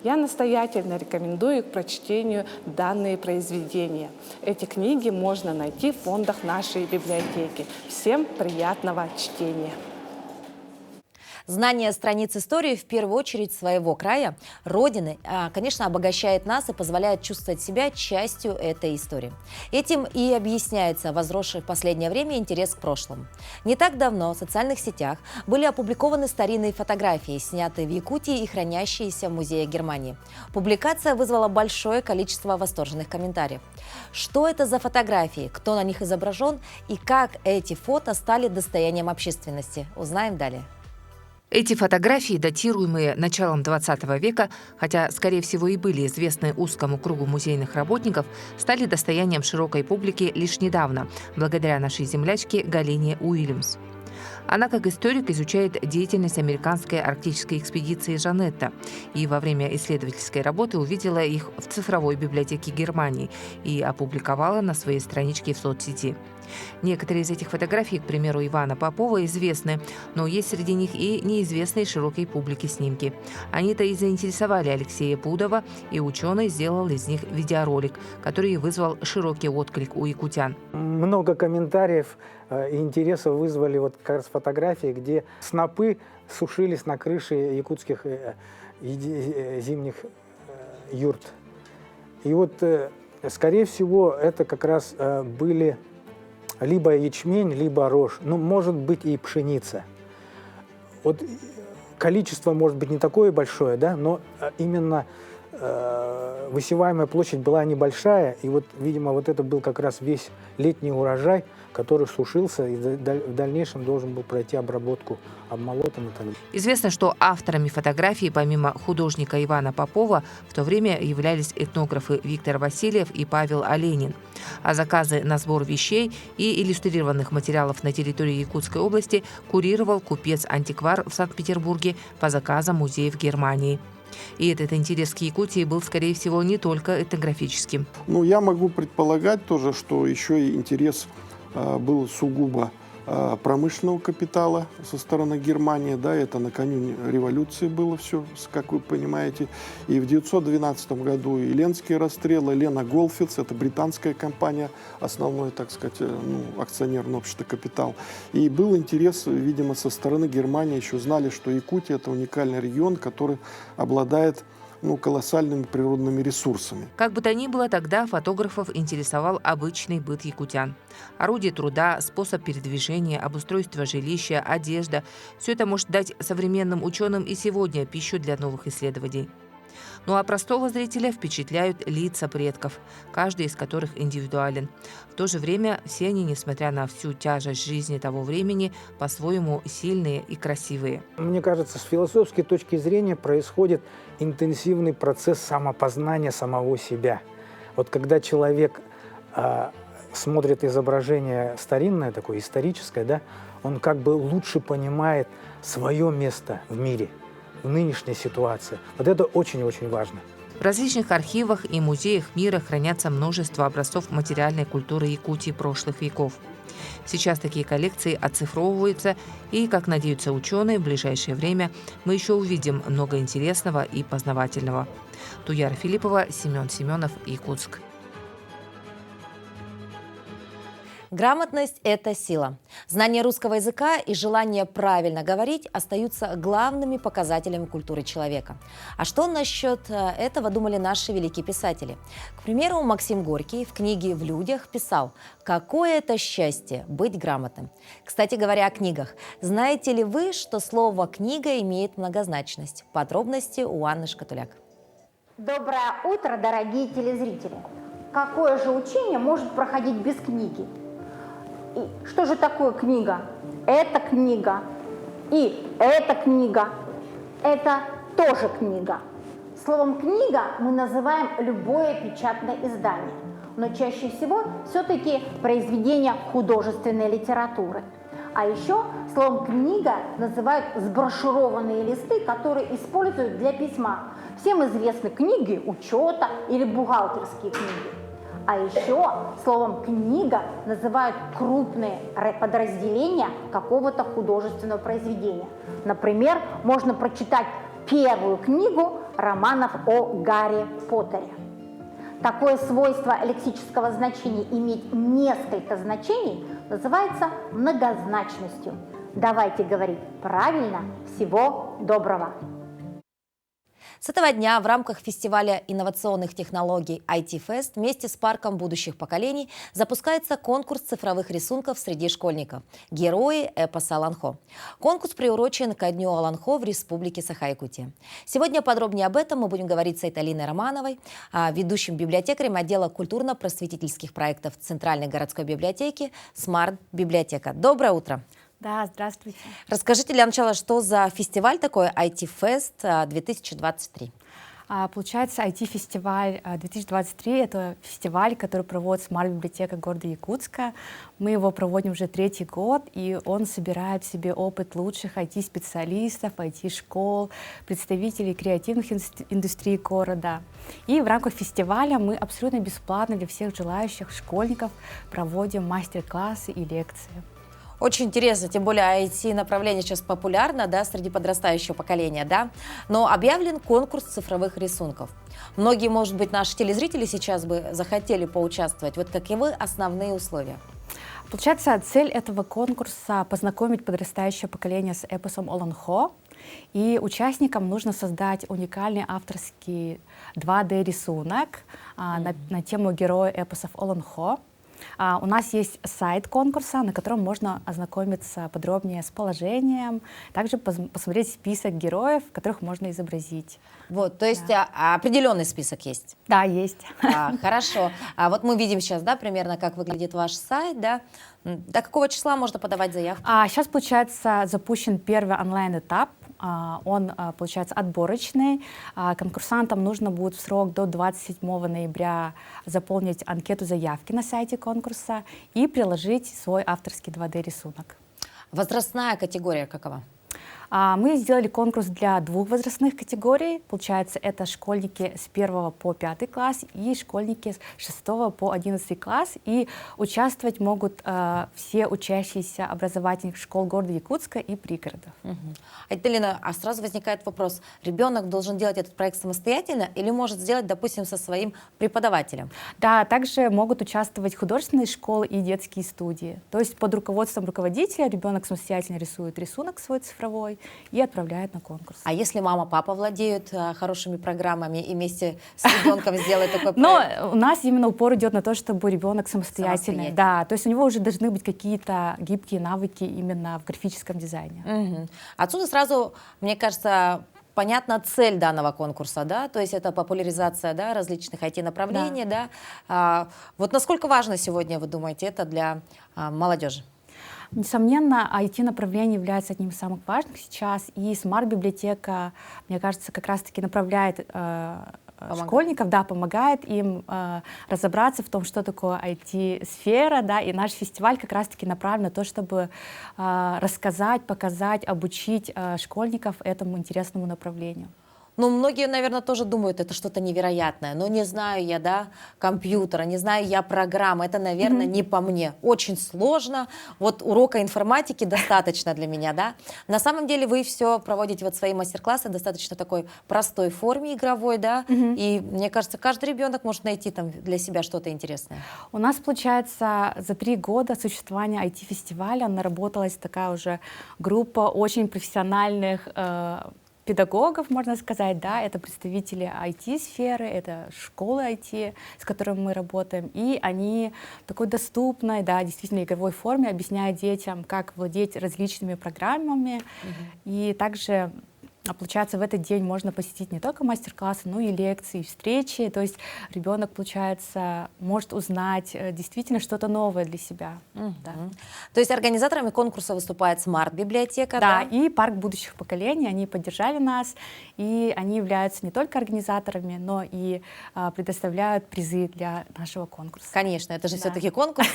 Я настоятельно рекомендую к прочтению данные произведения. Эти книги можно найти в фондах нашей библиотеки. Всем приятного чтения! Знание страниц истории, в первую очередь своего края, родины, конечно, обогащает нас и позволяет чувствовать себя частью этой истории. Этим и объясняется возросший в последнее время интерес к прошлому. Не так давно в социальных сетях были опубликованы старинные фотографии, снятые в Якутии и хранящиеся в музее Германии. Публикация вызвала большое количество восторженных комментариев. Что это за фотографии, кто на них изображен и как эти фото стали достоянием общественности, узнаем далее. Эти фотографии, датируемые началом XX века, хотя, скорее всего, и были известны узкому кругу музейных работников, стали достоянием широкой публики лишь недавно, благодаря нашей землячке Галине Уильямс. Она, как историк, изучает деятельность американской арктической экспедиции «Жанетта» и во время исследовательской работы увидела их в цифровой библиотеке Германии и опубликовала на своей страничке в соцсети. Некоторые из этих фотографий, к примеру, Ивана Попова, известны, но есть среди них и неизвестные широкой публике снимки. Они-то и заинтересовали Алексея Пудова, и ученый сделал из них видеоролик, который вызвал широкий отклик у якутян. Много комментариев и интересов вызвали вот как раз фотографии, где снопы сушились на крыше якутских зимних юрт. И вот, скорее всего, это как раз были либо ячмень, либо рожь, ну, может быть, и пшеница. Вот количество может быть не такое большое, да, но именно высеваемая площадь была небольшая, и вот, видимо, вот это был как раз весь летний урожай, который сушился и в дальнейшем должен был пройти обработку обмолотом и так далее. Известно, что авторами фотографий, помимо художника Ивана Попова, в то время являлись этнографы Виктор Васильев и Павел Оленин. А заказы на сбор вещей и иллюстрированных материалов на территории Якутской области курировал купец-антиквар в Санкт-Петербурге по заказам музеев Германии. И этот интерес к Якутии был, скорее всего, не только этнографическим. Ну, я могу предполагать тоже, что еще и интерес был сугубо промышленного капитала со стороны Германии. Да, это накануне революции было все, как вы понимаете. И в 1912 году и Ленские расстрелы, Лена Голфилдс, это британская компания, основной, так сказать, акционерное общество «Капитал». И был интерес, видимо, со стороны Германии. Еще знали, что Якутия – это уникальный регион, который обладает колоссальными природными ресурсами. Как бы то ни было, тогда фотографов интересовал обычный быт якутян. Орудие труда, способ передвижения, обустройство жилища, одежда – все это может дать современным ученым и сегодня пищу для новых исследований. Ну а простого зрителя впечатляют лица предков, каждый из которых индивидуален. В то же время все они, несмотря на всю тяжесть жизни того времени, по-своему сильные и красивые. Мне кажется, с философской точки зрения происходит интенсивный процесс самопознания самого себя. Вот когда человек смотрит изображение старинное, такое историческое, да, он как бы лучше понимает свое место в мире, в нынешней ситуации. Вот это очень-очень важно. В различных архивах и музеях мира хранятся множество образцов материальной культуры Якутии прошлых веков. Сейчас такие коллекции оцифровываются, и, как надеются ученые, в ближайшее время мы еще увидим много интересного и познавательного. Туяра Филиппова, Семен Семенов, Якутск. Грамотность – это сила. Знание русского языка и желание правильно говорить остаются главными показателями культуры человека. А что насчет этого думали наши великие писатели? К примеру, Максим Горький в книге «В людях» писал: «Какое это счастье быть грамотным». Кстати говоря о книгах, знаете ли вы, что слово «книга» имеет многозначность? Подробности у Анны Шкатуляк. Доброе утро, дорогие телезрители! Какое же учение может проходить без книги? И что же такое книга? Это книга. И эта книга. Это тоже книга. Словом «книга» мы называем любое печатное издание, но чаще всего все-таки произведение художественной литературы. А еще словом «книга» называют сброшурованные листы, которые используют для письма. Всем известны книги учета или бухгалтерские книги. А еще словом «книга» называют крупные подразделения какого-то художественного произведения. Например, можно прочитать первую книгу романов о Гарри Поттере. Такое свойство лексического значения иметь несколько значений называется многозначностью. Давайте говорить правильно. Всего доброго! С этого дня в рамках фестиваля инновационных технологий IT-Fest вместе с парком будущих поколений запускается конкурс цифровых рисунков среди школьников «Герои эпоса Аланхо». Конкурс приурочен ко дню Аланхо в Республике Саха-Якутия. Сегодня подробнее об этом мы будем говорить с Айталиной Романовой, ведущим библиотекарем отдела культурно-просветительских проектов Центральной городской библиотеки «Смарт-библиотека». Доброе утро! Да, здравствуйте. Расскажите для начала, что за фестиваль такой IT-Fest 2023? Получается, IT-фестиваль 2023 – это фестиваль, который проводит Смарт-библиотека города Якутска. Мы его проводим уже 3-й год, и он собирает в себе опыт лучших IT-специалистов, IT-школ, представителей креативных индустрий города. И в рамках фестиваля мы абсолютно бесплатно для всех желающих школьников проводим мастер-классы и лекции. Очень интересно, тем более IT-направление сейчас популярно, да, среди подрастающего поколения, да. Но объявлен конкурс цифровых рисунков. Многие, может быть, наши телезрители сейчас бы захотели поучаствовать. Вот каковы основные условия? Получается, цель этого конкурса — познакомить подрастающее поколение с эпосом Аланхо. И участникам нужно создать уникальный авторский 2D-рисунок на тему героя эпосов Аланхо. У нас есть сайт конкурса, на котором можно ознакомиться подробнее с положением, также посмотреть список героев, которых можно изобразить. Вот, то есть определенный список есть? Да, есть. Хорошо. Вот мы видим сейчас, да, примерно, как выглядит ваш сайт, да? До какого числа можно подавать заявку? Сейчас, получается, запущен первый онлайн-этап. Он, получается, отборочный. Конкурсантам нужно будет в срок до 27 ноября заполнить анкету заявки на сайте конкурса и приложить свой авторский 2D-рисунок. Возрастная категория какова? Мы сделали конкурс для 2 возрастных категорий. Получается, это школьники с 1 по 5 класс и школьники с 6 по 11 класс. И участвовать могут все учащиеся образовательных школ города Якутска и пригородов. Айталина, а сразу возникает вопрос, ребенок должен делать этот проект самостоятельно или может сделать, допустим, со своим преподавателем? Да, также могут участвовать художественные школы и детские студии. То есть под руководством руководителя ребенок самостоятельно рисует рисунок свой цифровой, и отправляют на конкурс. А если мама, папа владеют хорошими программами и вместе с ребенком сделать такой проект? Но у нас именно упор идет на то, чтобы ребенок самостоятельный. Да, то есть у него уже должны быть какие-то гибкие навыки именно в графическом дизайне. Угу. Отсюда сразу, мне кажется, понятна цель данного конкурса, да, то есть это популяризация, да, различных IT-направлений, да. Вот насколько важно сегодня, вы думаете, это для молодежи? Несомненно, IT-направление является одним из самых важных сейчас, и смарт-библиотека, мне кажется, как раз-таки направляет школьников, да, помогает им разобраться в том, что такое IT-сфера, да, и наш фестиваль как раз-таки направлен на то, чтобы рассказать, показать, обучить школьников этому интересному направлению. Ну, многие, наверное, тоже думают, это что-то невероятное. Но не знаю я, да, компьютера, не знаю я программы. Это, наверное, не по мне. Очень сложно. Вот урока информатики достаточно для меня, да. На самом деле вы все проводите, вот свои мастер-классы, достаточно такой простой форме игровой, да. И мне кажется, каждый ребенок может найти там для себя что-то интересное. У нас, получается, за 3 года существования IT-фестиваля наработалась такая уже группа очень профессиональных педагогов, можно сказать, да, это представители IT-сферы, это школы IT, с которыми мы работаем, и они в такой доступной, да, действительно игровой форме объясняют детям, как владеть различными программами, и также, получается, в этот день можно посетить не только мастер-классы, но и лекции, и встречи, то есть ребенок, получается, может узнать действительно что-то новое для себя. Да. То есть организаторами конкурса выступает смарт-библиотека, да? Да, и парк будущих поколений, они поддержали нас, и они являются не только организаторами, но и предоставляют призы для нашего конкурса. Конечно, это же все-таки конкурс,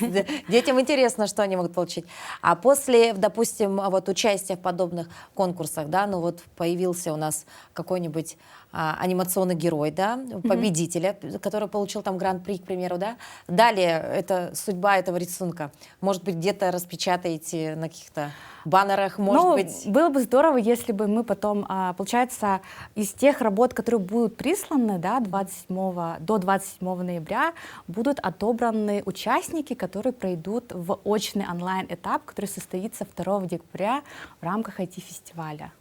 детям интересно, что они могут получить. А после, допустим, вот участия в подобных конкурсах, да, ну вот появился у нас какой-нибудь анимационный герой, да, победителя, который получил там гран-при, к примеру, да. Далее, это судьба этого рисунка. Может быть, где-то распечатаете на каких-то баннерах, может быть. Было бы здорово, если бы мы потом, получается, из тех работ, которые будут присланы, да, до 27 ноября, будут отобраны участники, которые пройдут в очный онлайн-этап, который состоится 2 декабря в рамках IT-фестиваля.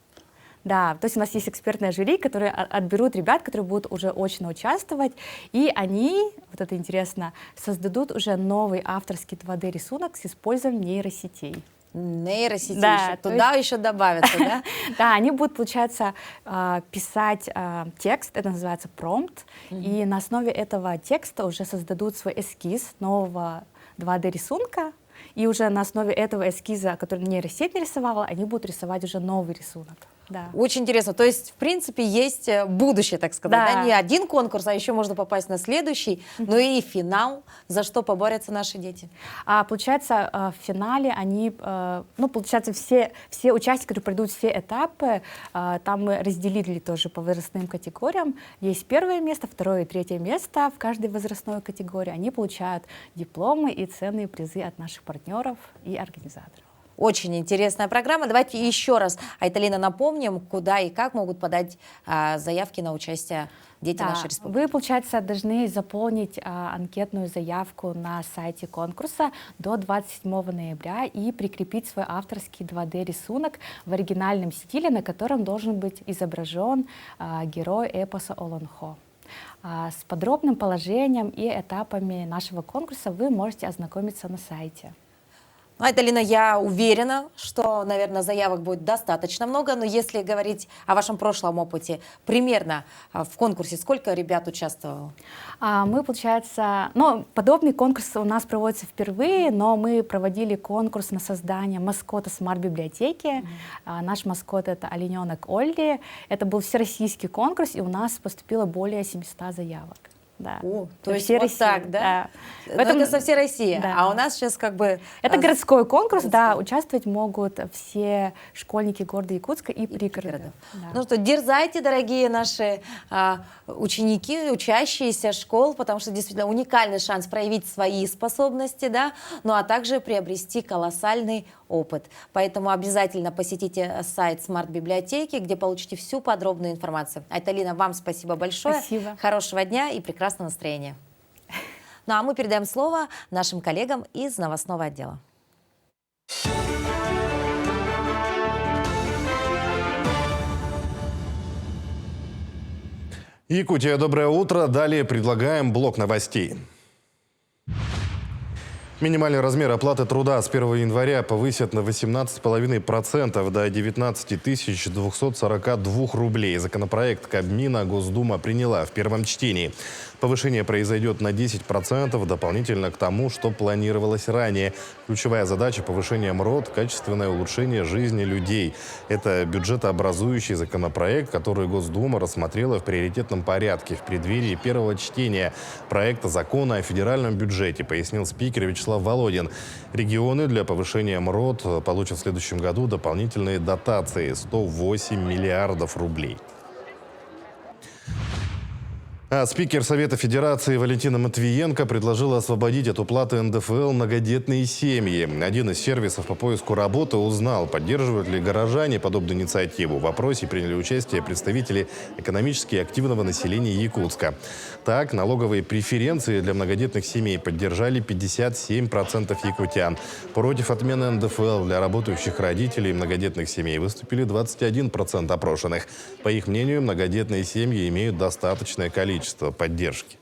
Да, то есть у нас есть экспертное жюри, которые отберут ребят, которые будут уже очно участвовать, и они, вот это интересно, создадут уже новый авторский 2D-рисунок с использованием нейросетей. Нейросети, да, еще, туда есть... еще добавятся, да? Да, они будут, получается, писать текст, это называется промпт, и на основе этого текста уже создадут свой эскиз нового 2D-рисунка, и уже на основе этого эскиза, который нейросеть нарисовала, они будут рисовать уже новый рисунок. Да. Очень интересно. То есть, в принципе, есть будущее, так сказать. Да. Да? Не один конкурс, а еще можно попасть на следующий, но и финал, за что поборются наши дети. Получается, в финале они, ну, получается, все участники, которые пройдут все этапы, там мы разделили тоже по возрастным категориям. Есть 1 место, 2 и 3 место в каждой возрастной категории. Они получают дипломы и ценные призы от наших партнеров и организаторов. Очень интересная программа. Давайте еще раз, Айталина, напомним, куда и как могут подать заявки на участие дети нашей республики. Вы, получается, должны заполнить анкетную заявку на сайте конкурса до 27 ноября и прикрепить свой авторский 2D-рисунок в оригинальном стиле, на котором должен быть изображен герой эпоса Олонхо. С подробным положением и этапами нашего конкурса вы можете ознакомиться на сайте. Айталина, я уверена, что, наверное, заявок будет достаточно много, но если говорить о вашем прошлом опыте, примерно в конкурсе сколько ребят участвовало? Мы, получается, подобный конкурс у нас проводится впервые, но мы проводили конкурс на создание маскота смарт-библиотеки. Наш маскот — это олененок Олли. Это был всероссийский конкурс, и у нас поступило более 700 заявок. Да. То есть вот России, так, да? Это со всей России, да. А у нас сейчас как бы... Это городской конкурс, да, участвовать могут все школьники города Якутска и пригородов. Да. Ну что, дерзайте, дорогие наши ученики, учащиеся школ, потому что действительно уникальный шанс проявить свои способности, да, ну а также приобрести колоссальный опыт. Поэтому обязательно посетите сайт смарт-библиотеки, где получите всю подробную информацию. Айталина, вам спасибо большое. Спасибо. Хорошего дня и прекрасного настроения. Ну а мы передаем слово нашим коллегам из новостного отдела. Якутия, доброе утро. Далее предлагаем блок новостей. Минимальный размер оплаты труда с 1 января повысят на 18,5% до 19 242 рублей. Законопроект Кабмина Госдума приняла в первом чтении. Повышение произойдет на 10% дополнительно к тому, что планировалось ранее. Ключевая задача повышения МРОТ – качественное улучшение жизни людей. Это бюджетообразующий законопроект, который Госдума рассмотрела в приоритетном порядке в преддверии первого чтения проекта закона о федеральном бюджете, пояснил спикер Вячеслав Володин. Регионы для повышения МРОТ получат в следующем году дополнительные дотации – 108 миллиардов рублей. А спикер Совета Федерации Валентина Матвиенко предложила освободить от уплаты НДФЛ многодетные семьи. Один из сервисов по поиску работы узнал, поддерживают ли горожане подобную инициативу. В вопросе приняли участие представители экономически активного населения Якутска. Так, налоговые преференции для многодетных семей поддержали 57% якутян. Против отмены НДФЛ для работающих родителей многодетных семей выступили 21% опрошенных. По их мнению, многодетные семьи имеют достаточное количество поддержки.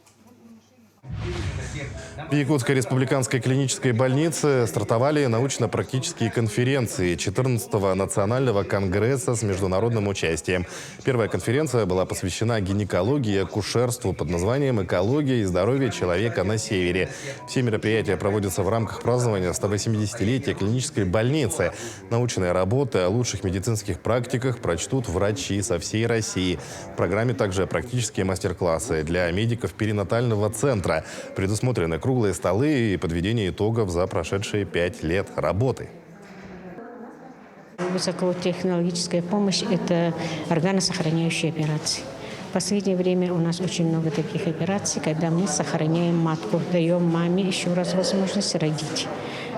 В Якутской республиканской клинической больнице стартовали научно-практические конференции 14-го национального конгресса с международным участием. Первая конференция была посвящена гинекологии и акушерству под названием «Экология и здоровье человека на севере». Все мероприятия проводятся в рамках празднования 180-летия клинической больницы. Научные работы о лучших медицинских практиках прочтут врачи со всей России. В программе также практические мастер-классы для медиков перинатального центра. Предусмотрены круглые столы и подведение итогов за прошедшие 5 лет работы. Высокотехнологическая помощь – это органосохраняющие операции. В последнее время у нас очень много таких операций, когда мы сохраняем матку, даем маме еще раз возможность родить.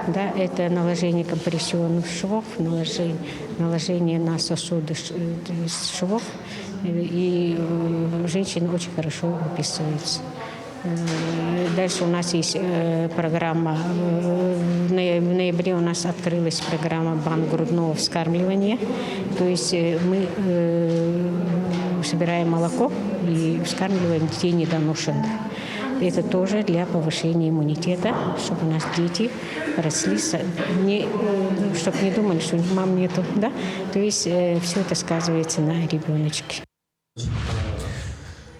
Да, это наложение компрессионных швов, наложение на сосуды швов, и женщины очень хорошо выписываются. Дальше у нас есть программа, в ноябре у нас открылась программа «Банк грудного вскармливания». То есть мы собираем молоко и вскармливаем детей недоношенных. Это тоже для повышения иммунитета, чтобы у нас дети росли, чтобы не думали, что мам нету. Да? То есть все это сказывается на ребеночке.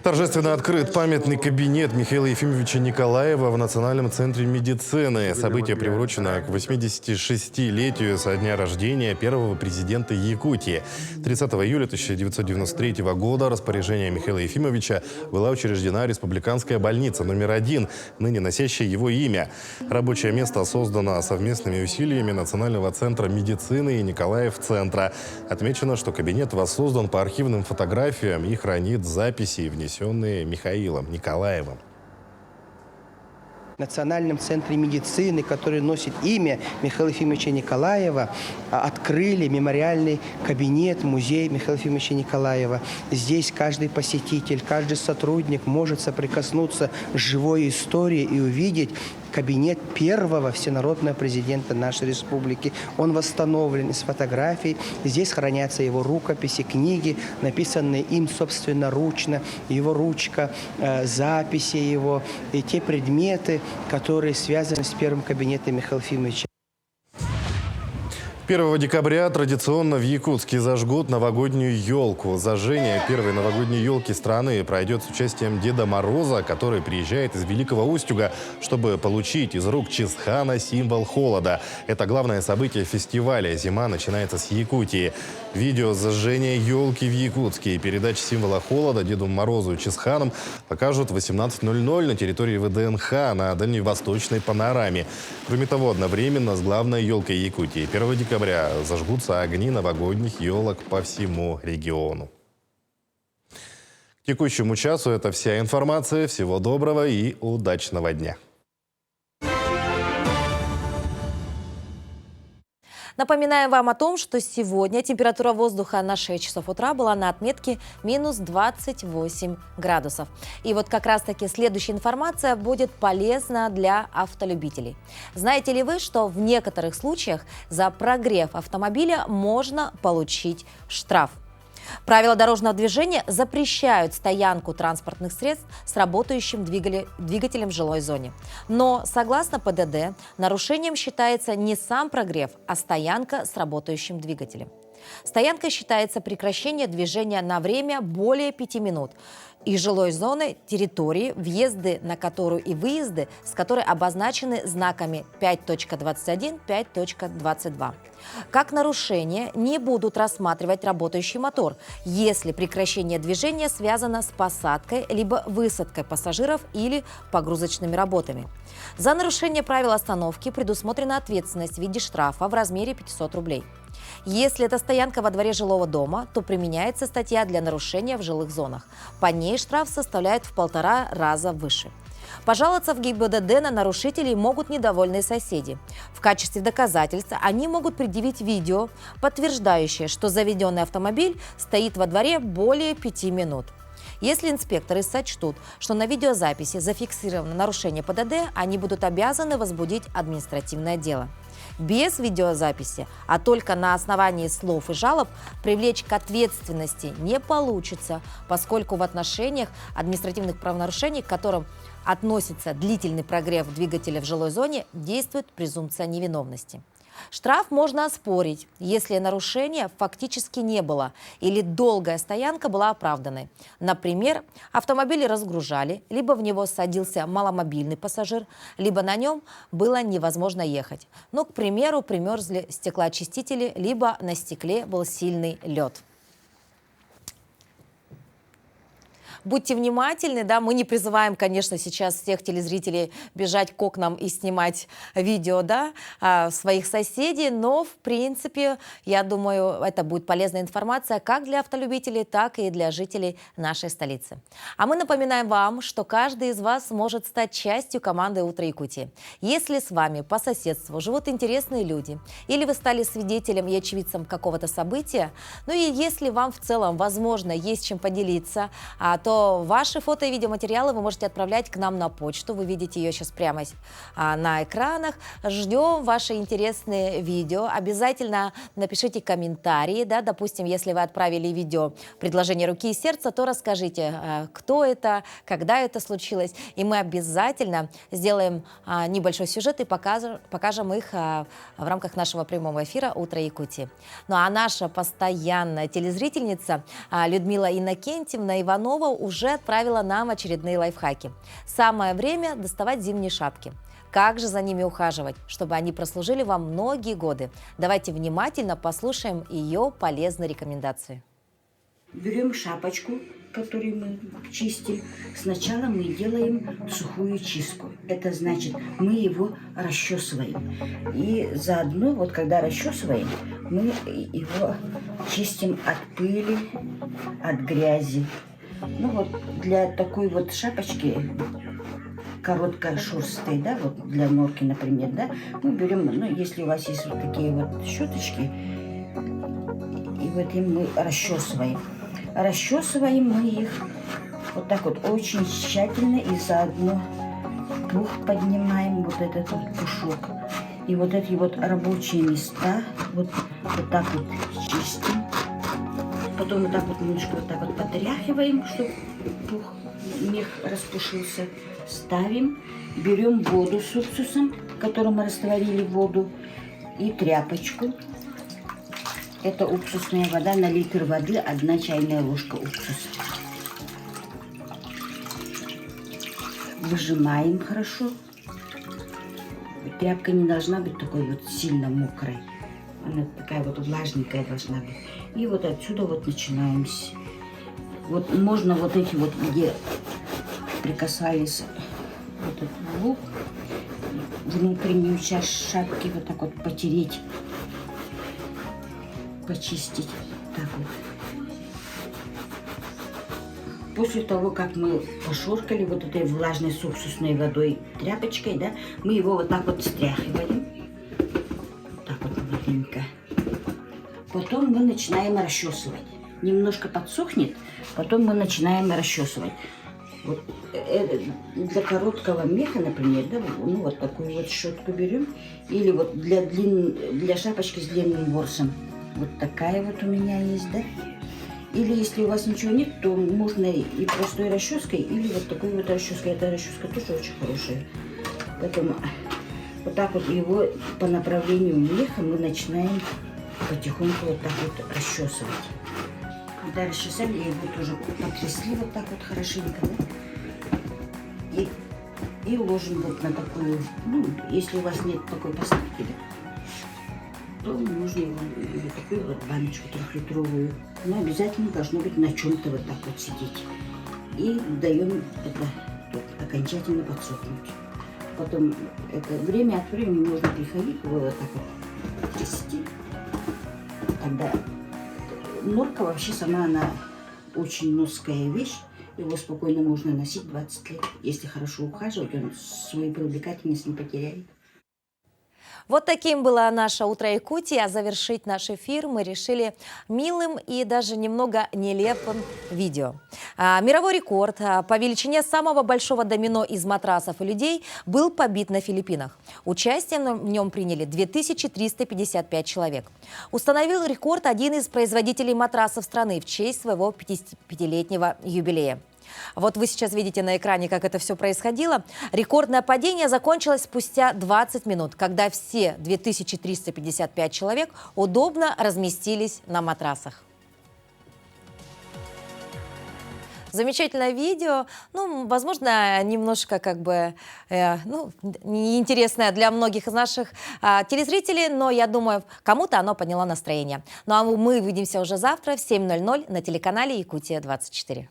Торжественно открыт памятный кабинет Михаила Ефимовича Николаева в Национальном центре медицины. Событие приурочено к 86-летию со дня рождения первого президента Якутии. 30 июля 1993 года распоряжением Михаила Ефимовича была учреждена республиканская больница номер 1, ныне носящая его имя. Рабочее место создано совместными усилиями Национального центра медицины и Николаев-центра. Отмечено, что кабинет воссоздан по архивным фотографиям и хранит записи, внесенные Михаилом Николаевым. В Национальном центре медицины, который носит имя Михаила Ефимовича Николаева, открыли мемориальный кабинет, музей Михаила Ефимовича Николаева. Здесь каждый посетитель, каждый сотрудник может соприкоснуться с живой историей и увидеть кабинет первого всенародного президента нашей республики. Он восстановлен из фотографий. Здесь хранятся его рукописи, книги, написанные им собственноручно, его ручка, записи его и те предметы, которые связаны с первым кабинетом Михаила Ефимовича. 1 декабря традиционно в Якутске зажгут новогоднюю елку. Зажжение первой новогодней елки страны пройдет с участием Деда Мороза, который приезжает из Великого Устюга, чтобы получить из рук Чисхана символ холода. Это главное событие фестиваля. Зима начинается с Якутии. Видео зажжения елки в Якутске и передача символа холода Деду Морозу и Чисханам покажут в 18:00 на территории ВДНХ на Дальневосточной панораме. Кроме того, одновременно с главной елкой Якутии 1 декабря зажгутся огни новогодних елок по всему региону. К текущему часу это вся информация. Всего доброго и удачного дня. Напоминаем вам о том, что сегодня температура воздуха на 6 часов утра была на отметке минус 28 градусов. И вот как раз-таки следующая информация будет полезна для автолюбителей. Знаете ли вы, что в некоторых случаях за прогрев автомобиля можно получить штраф? Правила дорожного движения запрещают стоянку транспортных средств с работающим двигателем в жилой зоне. Но, согласно ПДД, нарушением считается не сам прогрев, а стоянка с работающим двигателем. Стоянкой считается прекращение движения на время более 5 минут из жилой зоны территории, въезды на которую и выезды, с которой обозначены знаками 5.21, 5.22. Как нарушение не будут рассматривать работающий мотор, если прекращение движения связано с посадкой либо высадкой пассажиров или погрузочными работами. За нарушение правил остановки предусмотрена ответственность в виде штрафа в размере 500 рублей. Если это стоянка во дворе жилого дома, то применяется статья для нарушения в жилых зонах. По ней штраф составляет в 1,5 раза выше. Пожаловаться в ГИБДД на нарушителей могут недовольные соседи. В качестве доказательства они могут предъявить видео, подтверждающее, что заведенный автомобиль стоит во дворе более 5 минут. Если инспекторы сочтут, что на видеозаписи зафиксировано нарушение ПДД, они будут обязаны возбудить административное дело. Без видеозаписи, а только на основании слов и жалоб, привлечь к ответственности не получится, поскольку в отношениях административных правонарушений, к которым относится длительный прогрев двигателя в жилой зоне, действует презумпция невиновности. Штраф можно оспорить, если нарушения фактически не было или долгая стоянка была оправданной. Например, автомобиль разгружали, либо в него садился маломобильный пассажир, либо на нем было невозможно ехать. Ну, к примеру, примерзли стеклоочистители, либо на стекле был сильный лед. Будьте внимательны, да, мы не призываем, конечно, сейчас всех телезрителей бежать к окнам и снимать видео, да, своих соседей, но, в принципе, я думаю, это будет полезная информация как для автолюбителей, так и для жителей нашей столицы. А мы напоминаем вам, что каждый из вас может стать частью команды «Утро Якутии». Если с вами по соседству живут интересные люди, или вы стали свидетелем и очевидцем какого-то события, ну и если вам в целом, возможно, есть чем поделиться, то ваши фото и видеоматериалы вы можете отправлять к нам на почту. Вы видите ее сейчас прямо на экранах. Ждем ваши интересные видео. Обязательно напишите комментарии. Да? Допустим, если вы отправили видео «Предложение руки и сердца», то расскажите, кто это, когда это случилось. И мы обязательно сделаем небольшой сюжет и покажем их в рамках нашего прямого эфира «Утро Якутии». Ну а наша постоянная телезрительница Людмила Иннокентьевна Иванова уже отправила нам очередные лайфхаки. Самое время доставать зимние шапки. Как же за ними ухаживать, чтобы они прослужили вам многие годы? Давайте внимательно послушаем ее полезные рекомендации. Берем шапочку, которую мы чистим. Сначала мы делаем сухую чистку. Это значит, мы его расчесываем. И заодно, вот когда расчесываем, мы его чистим от пыли, от грязи. Ну вот для такой вот шапочки короткошерстой, да, вот для норки, например, да, мы берем, ну, если у вас есть вот такие вот щеточки, и вот им мы расчесываем. Расчесываем мы их вот так вот очень тщательно и заодно пух поднимаем, вот этот вот пушок. И вот эти вот рабочие места вот так вот чистим. Потом вот так вот немножко вот так вот потряхиваем, чтобы пух, мех распушился. Ставим, берем воду с уксусом, в котором мы растворили воду, и тряпочку. Это уксусная вода, на литр воды 1 чайная ложка уксуса. Выжимаем хорошо. Тряпка не должна быть такой вот сильно мокрой. Она такая вот влажненькая должна быть. И вот отсюда вот начинаем. Вот можно вот эти вот, где прикасались вот этот лук, внутреннюю часть шапки вот так вот потереть, почистить. Так вот. После того, как мы пошоркали вот этой влажной с уксусной водой тряпочкой, да, мы его вот так вот стряхиваем. Так вот маленько. Потом мы начинаем расчесывать. Немножко подсохнет, потом мы начинаем расчесывать. Вот, для короткого меха, например, да, ну вот такую вот щетку берем. Или вот для шапочки с длинным ворсом. Вот такая вот у меня есть, да. Или если у вас ничего нет, то можно и простой расческой, или вот такой вот расческой. Эта расческа тоже очень хорошая. Поэтому вот так вот его по направлению меха мы начинаем потихоньку вот так вот расчесывать. Когда расчесали, его тоже потрясли вот так вот хорошенько, да? И уложим вот на такую, ну, если у вас нет такой посылки, то можно его на такую вот баночку 3-литровую. Но обязательно должно быть на чем-то вот так вот сидеть. И даем это вот, окончательно подсохнуть. Потом это время от времени можно приходить, его вот так вот трясти. Тогда норка вообще сама, она очень ноская вещь. Его спокойно можно носить 20 лет. Если хорошо ухаживать, он свою привлекательность не потеряет. Вот таким было наше «Утро Якутии», а завершить наш эфир мы решили милым и даже немного нелепым видео. Мировой рекорд по величине самого большого домино из матрасов и людей был побит на Филиппинах. Участие в нем приняли 2355 человек. Установил рекорд один из производителей матрасов страны в честь своего 55-летнего юбилея. Вот вы сейчас видите на экране, как это все происходило. Рекордное падение закончилось спустя 20 минут, когда все 2355 человек удобно разместились на матрасах. Замечательное видео, ну, возможно, немножко как бы неинтересное для многих из наших телезрителей, но я думаю, кому-то оно подняло настроение. Ну а мы увидимся уже завтра в 7:00 на телеканале Якутия 24.